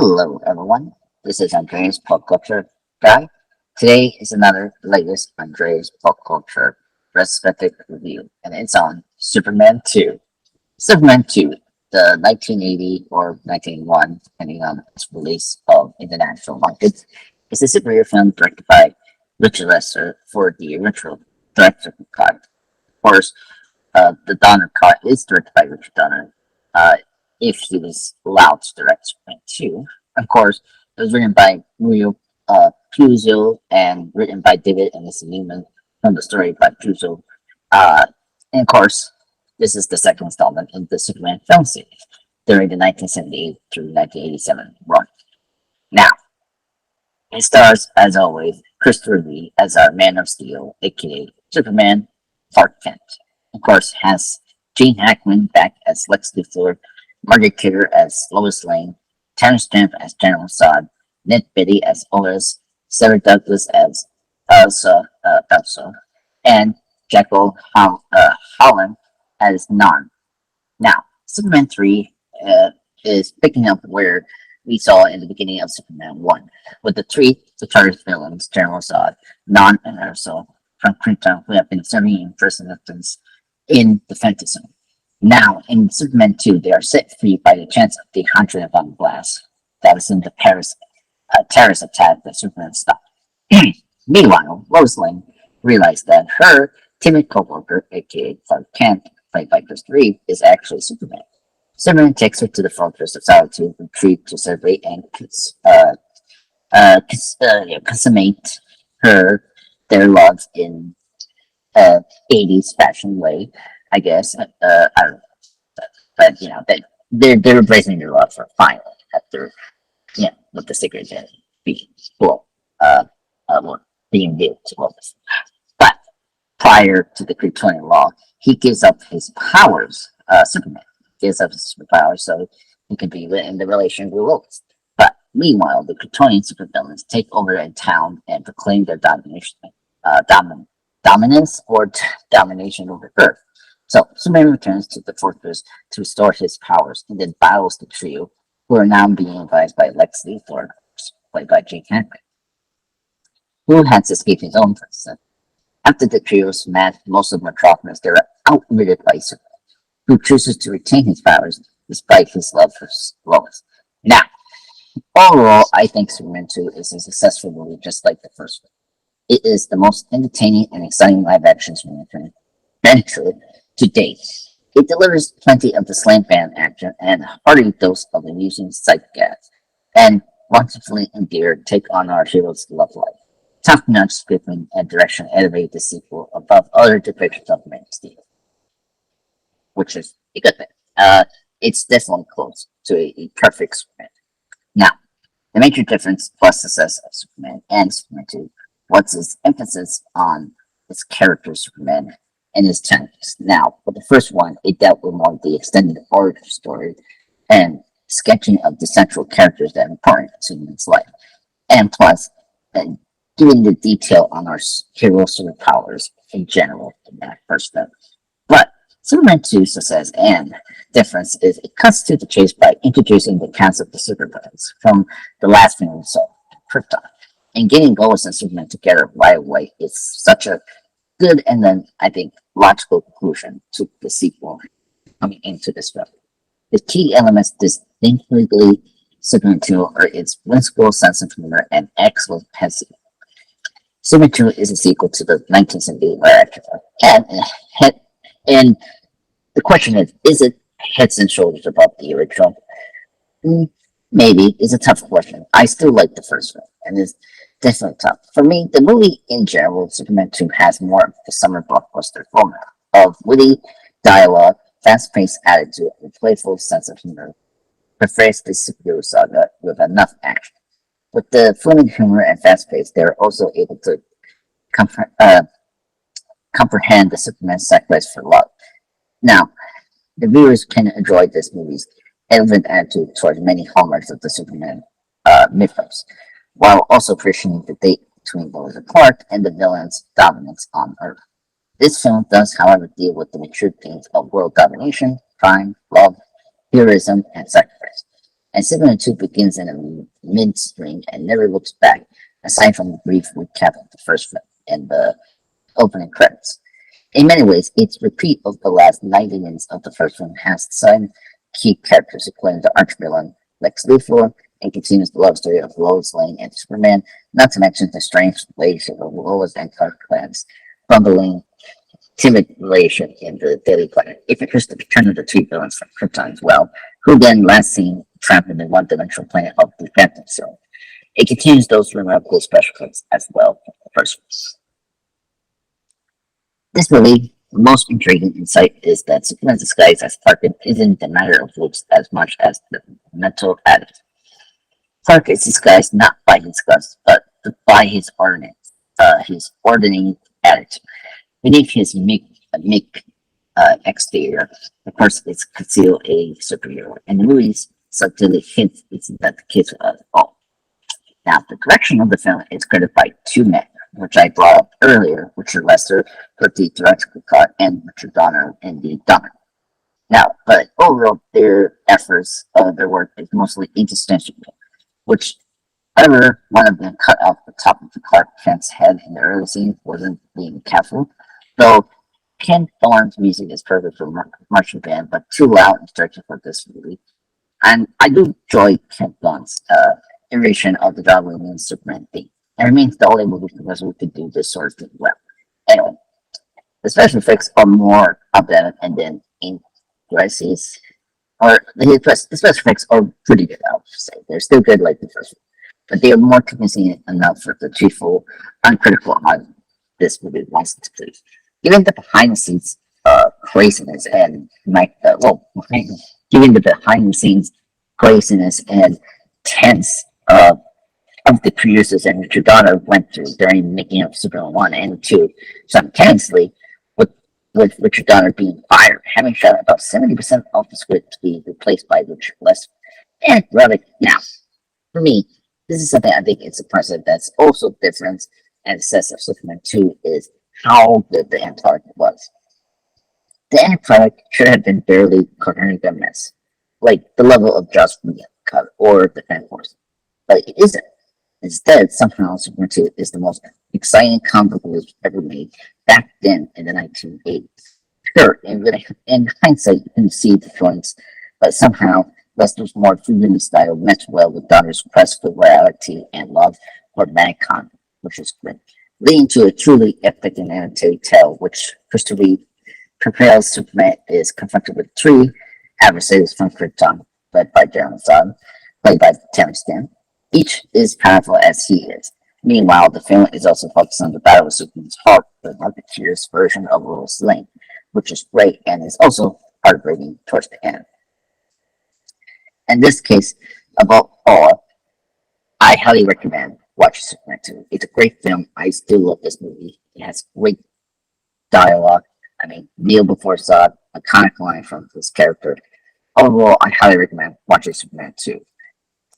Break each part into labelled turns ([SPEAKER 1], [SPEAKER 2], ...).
[SPEAKER 1] Hello, everyone. This is Andreas Pop Culture Guy. Today is another latest Andreas Pop Culture Retrospective review, and it's on Superman 2. Superman 2, the 1980 or 1981, depending on its release of international markets, is a superhero film directed by Richard Lester for the original director cut. Of course, the Donner cut is directed by Richard Donner. If he was allowed to direct Superman 2. Of course, it was written by Mario Puzo and written by David and Missy Newman from the story by Puzo. Uh, and of course, this is the second installment in the Superman film series during the 1978 through 1987 run. Now, it stars, as always, Christopher Reeve as our Man of Steel, aka Superman Clark Kent. Of course, has Gene Hackman back as Lex Luthor, Margot Kidder as Lois Lane, Terence Stamp as General Zod, Ned Beatty as Otis, Sarah Douglas as Elsa, and Jekyll Holland as Non. Now, Superman 3 is picking up where we saw in the beginning of Superman 1, with the three notorious villains, General Zod, Non, and Elsa from Krypton, who have been serving in prison in the Fantasy Zone. Now, in Superman 2, they are set free by the chance of the 100 bomb blast that was in the terrorist attack that Superman stopped. Meanwhile, Lois Lane realized that her timid co-worker, aka Clark Kent, played by Chris Reeve, is actually Superman. Superman takes her to the Fortress of Solitude, retreat to survey and consummate their love in 80s fashion way, I guess. I don't know, but they're embracing their love for finally after with the secret being well, being revealed to Lois. But prior to the Kryptonian law, he gives up his powers. Superman gives up his superpowers so he can be in the relation with Lois. But meanwhile, the Kryptonian supervillains take over in town and proclaim their dominance or domination over Earth. So Superman returns to the fortress to restore his powers and then battles the trio, who are now being advised by Lex Luthor, played by Gene Hackman, who has escaped his own prison. After the trio smash most of Metropolis, they are outwitted by Superman, who chooses to retain his powers despite his love for Lois. Now, overall, I think Superman 2 is a successful movie just like the first one. It is the most entertaining and exciting live-action Superman venture to date. It delivers plenty of the slam band action and a hearty dose of amusing sight gags, and wonderfully endeared take on our hero's love life. Top-notch scripting and direction elevate the sequel above other depictions of Man of Steel, which is a good thing. It's definitely close to a perfect Superman. Now, the major difference plus success of Superman and Superman 2 was its emphasis on its character Superman and his challenges. Now, for the first one, it dealt with more of the extended origin story and sketching of the central characters that are important to Superman's life. And plus, giving the detail on our hero superpowers in general in that first film. But Superman 2's success and difference is it cuts to the chase by introducing the concept of supervillains from the last film we saw, Krypton. And getting Lois and Superman together right away is such a good and then I think logical conclusion to the sequel coming into this film. The key elements distinctly Superman 2 are its whimsical sense of humor and excellent pencil. Superman 2 is a sequel to the 1978 action and the question is it heads and shoulders above the original? Maybe. It's a tough question. I still like the first one, and it's definitely tough. For me, the movie in general, Superman 2 has more of the summer blockbuster format of witty dialogue, fast-paced attitude, and playful sense of humor. Prefers the superhero saga with enough action. With the fluent humor and fast pace, they are also able to comprehend the Superman sacrifice for love. Now, the viewers can enjoy this movie's elegant attitude towards many hallmarks of the Superman mythos, while also appreciating the date between Lois and Clark and the villain's dominance on Earth. This film does, however, deal with the mature themes of world domination, crime, love, heroism, and sacrifice. And Superman 2 begins in a mid-string and never looks back, aside from the brief recap of the first film and the opening credits. In many ways, its repeat of the last 90 minutes of the first film has some key characters, including the arch-villain Lex Luthor, and continues the love story of Lois Lane and Superman, not to mention the strange relationship of Lois and Clark Kent's bungling timid relation in the Daily Planet. It features the return of the two villains from Krypton as well, who then last seen trapped in the one-dimensional planet of the Phantom Zone. It continues those remarkable special effects as well from the first one. This movie, the most intriguing insight is that Superman's disguise as Clark Kent isn't a matter of looks as much as the mental attitude. Clark is disguised not by his guts, but by his ordinary attitude. Beneath his meek exterior, of course, is concealed a superhero, and the movies subtly hint that the kids are all. Now, the direction of the film is credited by two men, which I brought up earlier, Richard Lester for the directorial cut and Richard Donner in the Donner. Now, but overall, their work is mostly indistinguishable, which, however, one of them cut off the top of the Clark Kent's head in the early scene wasn't being careful, though Ken Thorne's music is perfect for marching band, but too loud and distracting for this movie. And I do enjoy Ken Thorne's iteration of the John Williams Superman theme. It remains the only movie because we could do this sort of thing well. Anyway, the special effects are more updated and then in crises. Or the special effects are pretty good, I would say. They're still good like the first one. But they are more convincing enough for the truthful, uncritical on this movie wants to please. Given the behind the scenes craziness and given the behind the scenes craziness and tense of the producers and Richard Donner went through during making of Superman 1 and 2 simultaneously, with Richard Donner being fired, having shot about 70% of the script to be replaced by Richard Lester. And Relic now. For me, this is something I think it's impressive that's also different and says of Superman 2 is how good the end product was. The end product should have been barely coherent a mess, like the level of Joss Whedon cut or the Fan Force. But it isn't. Instead, somehow Superman 2 is the most exciting comic book movie ever made back then in the 1980s. Sure, in hindsight, you can see the points, but somehow Lester's more freewheeling style matched well with Donner's quest for reality and love for mankind, which is great, leading to a truly epic and animated tale, which Christopher Reeve prepares Superman is confronted with three adversaries from Krypton, led by Terence Stamp, played by Terence Stamp. Each is powerful as he is. Meanwhile, the film is also focused on the battle with Superman's heart, the Margot Kidder's version of Lois Lane, which is great and is also heartbreaking towards the end. In this case, above all, I highly recommend watching Superman 2. It's a great film. I still love this movie. It has great dialogue. I mean, Neil before saw iconic line from this character. Overall, I highly recommend watching Superman 2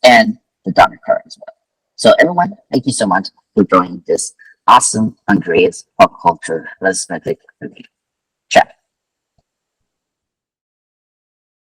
[SPEAKER 1] and the Donner card as well. So everyone, thank you so much for joining this awesome Andreas pop culture retrospective review.